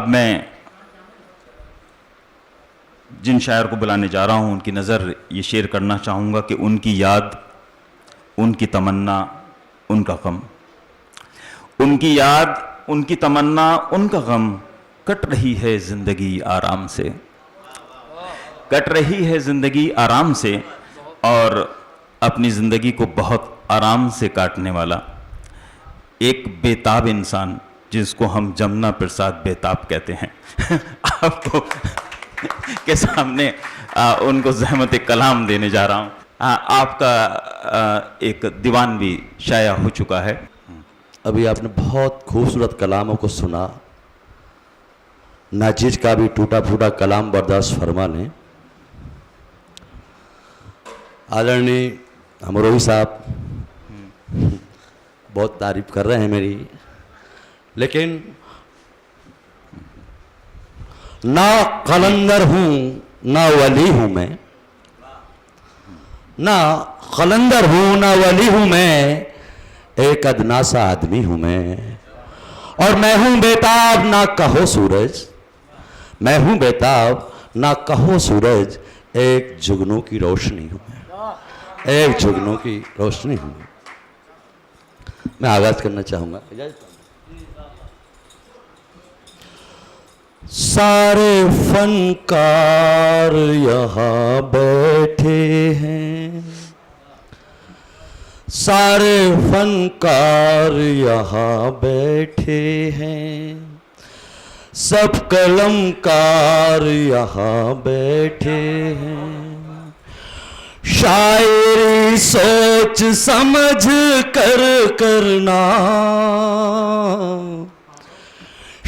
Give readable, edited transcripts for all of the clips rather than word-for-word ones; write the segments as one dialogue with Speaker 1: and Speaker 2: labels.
Speaker 1: अब मैं जिन शायर को बुलाने जा रहा हूँ उनकी नज़र ये शेयर करना चाहूँगा कि उनकी याद, उनकी तमन्ना, उनका गम, उनकी याद, उनकी तमन्ना, उनका गम, कट रही है ज़िंदगी आराम से, कट रही है ज़िंदगी आराम से। और अपनी ज़िंदगी को बहुत आराम से काटने वाला एक बेताब इंसान जिसको हम जमुना प्रसाद बेताब कहते हैं आपको के सामने उनको ज़हमत कलाम देने जा रहा हूँ। आपका एक दीवान भी शाया हो चुका है।
Speaker 2: अभी आपने बहुत खूबसूरत कलामों को सुना। नाजिज का भी टूटा फूटा कलाम बर्दाश्त फरमा ने। आदरणीय अमरोही साहब बहुत तारीफ कर रहे हैं मेरी, लेकिन ना कलंदर हूँ ना वली हूँ मैं, ना कलंदर हूँ ना वली हूँ मैं, एक अदना सा आदमी हूँ मैं। और मैं हूँ बेताब ना कहो सूरज, मैं हूँ बेताब ना कहो सूरज, एक जुगनू की रोशनी हूँ मैं, एक जुगनू की रोशनी हूँ। मैं आगाज करना चाहूँगा। सारे फनकार यहाँ बैठे हैं, सारे फनकार यहाँ बैठे हैं, सब कलमकार यहाँ बैठे हैं। शायरी सोच समझ कर करना,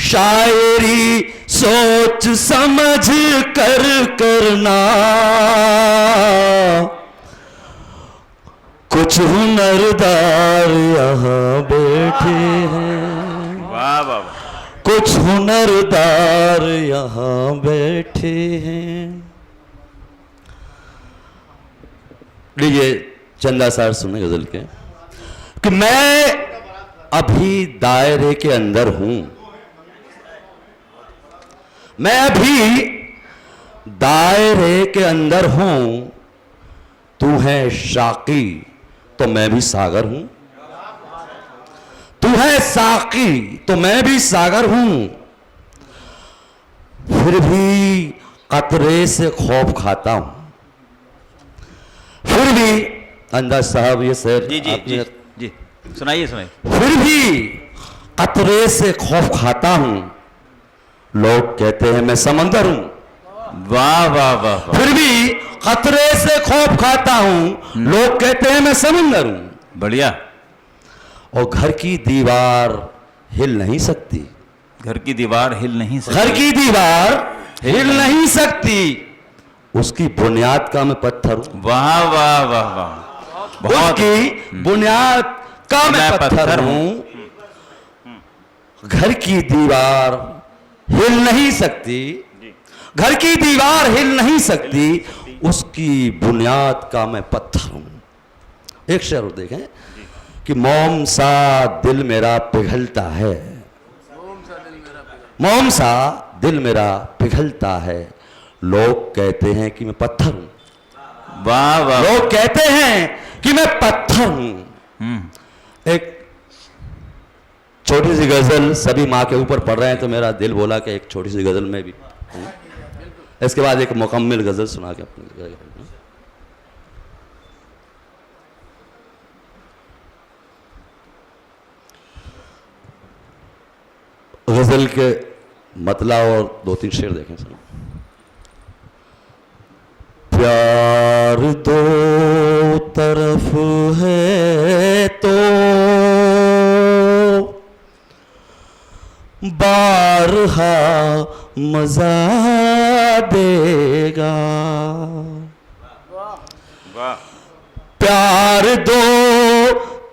Speaker 2: शायरी सोच समझ कर करना, कुछ हुनरदार यहाँ बैठे हैं,
Speaker 1: वाह वाह,
Speaker 2: कुछ हुनरदार यहाँ बैठे हैं। लीजिए चंदा सार सुने गजल के कि मैं अभी दायरे के अंदर हूं, मैं अभी दायरे के अंदर हूं, तू है शाकी तो मैं भी सागर हूं, तू है साकी तो मैं भी सागर हूं, फिर भी कतरे से खौफ खाता हूं, फिर भी अंदाज साहब ये शेर
Speaker 1: जी जी जी जी सुनाइए सुनाइए।
Speaker 2: फिर भी कतरे से खौफ खाता हूं, लोग कहते हैं मैं समंदर हूं।
Speaker 1: वाह वाह वाह,
Speaker 2: फिर भी कतरे से खौफ खाता हूं, लोग कहते हैं मैं समंदर हूं।
Speaker 1: बढ़िया।
Speaker 2: और घर की दीवार हिल नहीं सकती,
Speaker 1: घर की दीवार हिल नहीं सकती,
Speaker 2: घर की दीवार हिल नहीं सकती, उसकी बुनियाद का मैं पत्थर हूं।
Speaker 1: वाह वाह वाह वाह,
Speaker 2: उसकी बुनियाद का मैं पत्थर हूं। घर की दीवार हिल नहीं सकती, घर की दीवार हिल नहीं सकती, उसकी बुनियाद का मैं पत्थर हूं। एक शेर और देखें कि मोम सा दिल मेरा पिघलता है, मोम सा दिल मेरा पिघलता है, लोग कहते हैं कि मैं पत्थर हूं।
Speaker 1: वाह वाह,
Speaker 2: लोग कहते हैं कि मैं पत्थर हूं। एक छोटी सी गजल सभी माँ के ऊपर पढ़ रहे हैं तो मेरा दिल बोला कि एक छोटी सी गजल में भी हूं। इसके बाद एक मुकम्मल गजल सुना के अपनी गजल के मतला और दो तीन शेर देखें। सुनो। प्यार दो तरफ है तो बारहा मजा देगा, प्यार दो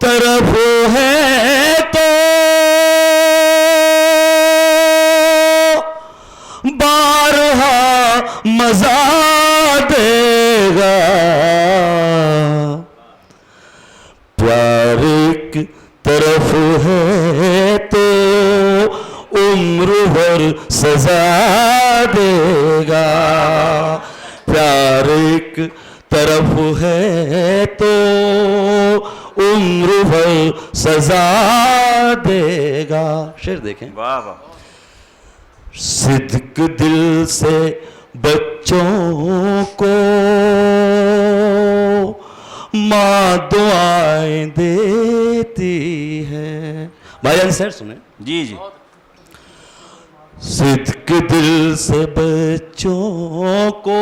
Speaker 2: तरफ है तो बारहा मजा देगा, प्यार एक तरफ है तो उम्र भर सजा देगा। प्यार एक तरफ है तो उम्र भर सजा देगा। शेर देखें,
Speaker 1: वाह वाह।
Speaker 2: सिद्क दिल से बच्चों को माँ दुआएं देती है। भाई शेर सुने।
Speaker 1: जी जी।
Speaker 2: सिद्क दिल से बच्चों को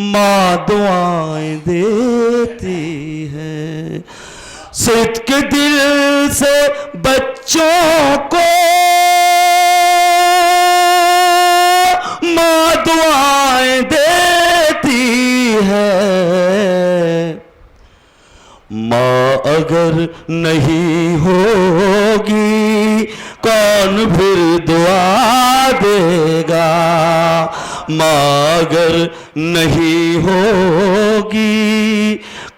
Speaker 2: माँ दुआएं देती है। सिद्क दिल से बच्चों को माँ दुआएं देती है। माँ अगर नहीं होगी कौन फिर दुआ देगा। माँ अगर नहीं होगी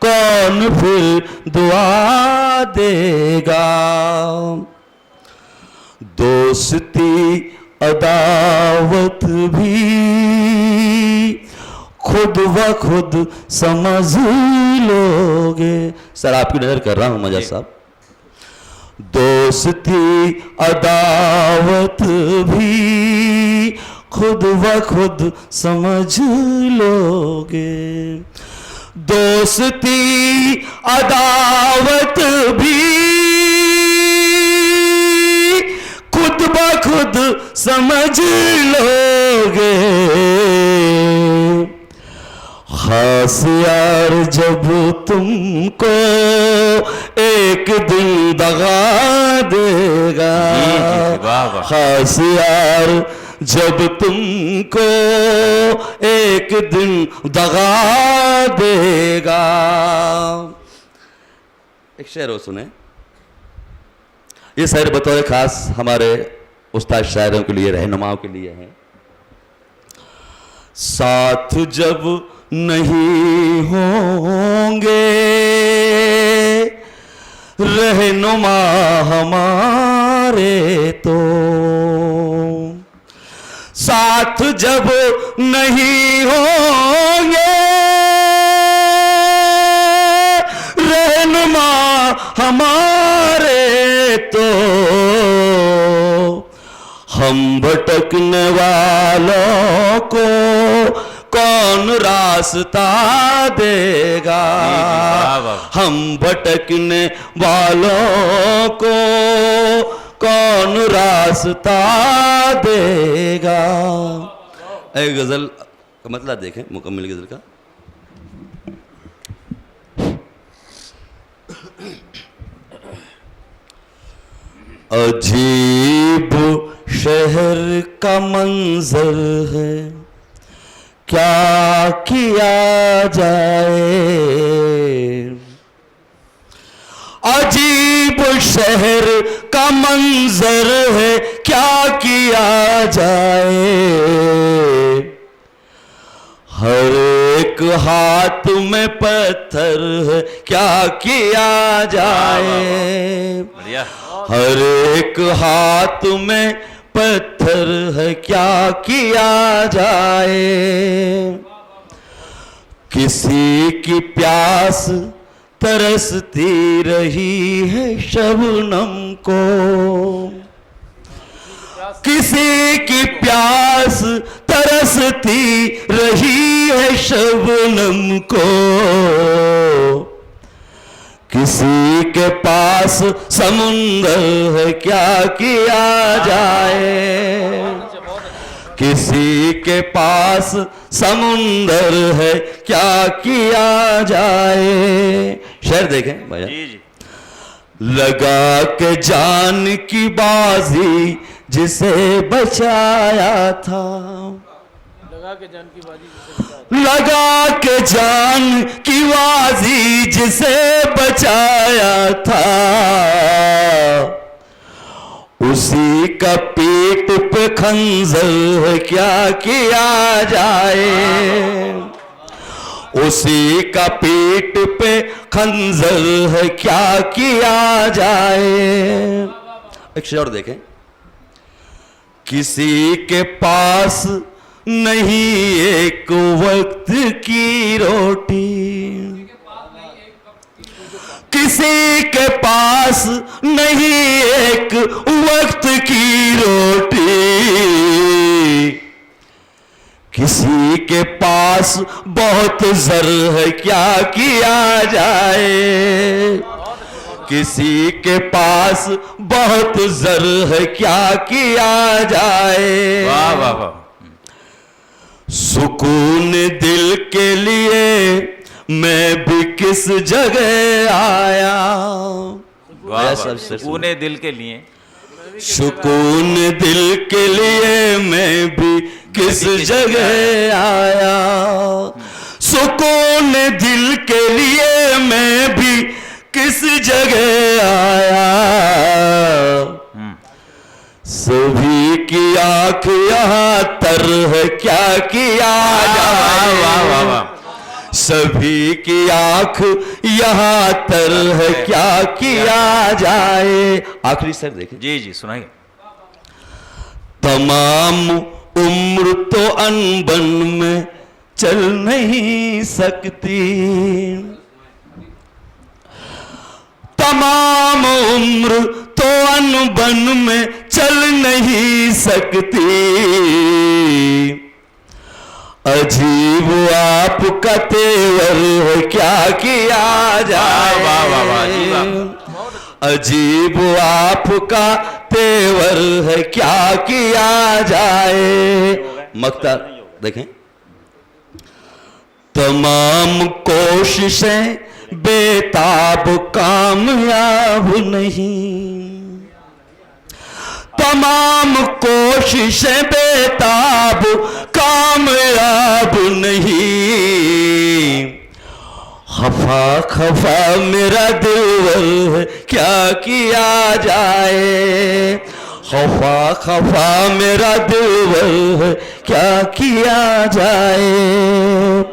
Speaker 2: कौन फिर दुआ देगा। दोस्ती अदावत भी खुद व खुद समझ लोगे। सर आपकी नजर कर रहा हूं मजा साहब। दोस्ती अदावत भी खुद व खुद समझ लोगे। दोस्ती अदावत भी खुद ब खुद समझ लोगे। खास यार जब तुमको एक दिन दगा देगा। खास यार जब तुमको एक दिन दगा देगा। एक शेर हो सुने। ये शेर बतौर खास हमारे उस्ताद शायरों के लिए, रहनुमाओं के लिए है। साथ जब नहीं होंगे रहनुमा हमारे तो, साथ जब नहीं होंगे रहनुमा हमारे तो, हम भटकने वालों को कौन रास्ता देगा। हम भटकने वालों को कौन रास्ता देगा। एक गजल का मतलब देखें, मुकम्मल गजल का। अजीब शहर का मंजर है क्या किया जाए। अजीब शहर का मंजर है क्या किया जाए। हर एक हाथ में पत्थर है क्या किया जाए। हर एक हाथ में पत्थर है क्या किया जाए। किसी की प्यास तरसती रही है शबनम को। किसी की प्यास तरसती रही है शबनम को। किसी के पास समुंदर है क्या किया जाए। किसी के पास समुंदर है क्या किया जाए। शेर देखें भैया।
Speaker 1: जी जी।
Speaker 2: लगा के जान की बाजी जिसे बचाया था। लगा के जान की बाजी लगा के जान की बाजी जिसे बचाया था। उसी का पीठ पे खंजर है क्या किया जाए। उसी का पीठ पे खंजर है क्या किया जाए। एक शेर और देखें। किसी के पास नहीं एक वक्त की रोटी, किसी के पास नहीं एक वक्त की रोटी, किसी के पास बहुत ज़र है क्या किया जाए, किसी के पास बहुत ज़र है क्या किया जाए।
Speaker 1: वाह वाह वाह।
Speaker 2: सुकून दिल के लिए मैं भी किस जगह आया।
Speaker 1: वाह वाह। सुकूने दिल के लिए,
Speaker 2: सुकून दिल के लिए मैं भी किस जगह आया, सुकून दिल के लिए मैं भी किस जगह आया। सभी की आंख यहाँ तर है क्या किया जाए।
Speaker 1: वाह वाह वाह।
Speaker 2: सभी की आंख यहाँ तर है क्या किया जाए। आखिरी शेर देखें।
Speaker 1: जी जी सुनाइए।
Speaker 2: तमाम उम्र तो अनबन में चल नहीं सकती, तमाम उम्र तो अनबन में चल नहीं सकती। अजीब आपका तेवर है क्या किया जाए।
Speaker 1: वाह वाह वाह जी वाह।
Speaker 2: अजीब आपका तेवर है क्या किया जाए। मक्ता देखें। तमाम कोशिशें बेताब कामयाब नहीं, तमाम कोशिशें बेताब कामयाब नहीं। खफा खफा मेरा दिलवर है क्या किया जाए। खफा खफा मेरा दिलवर है क्या किया जाए।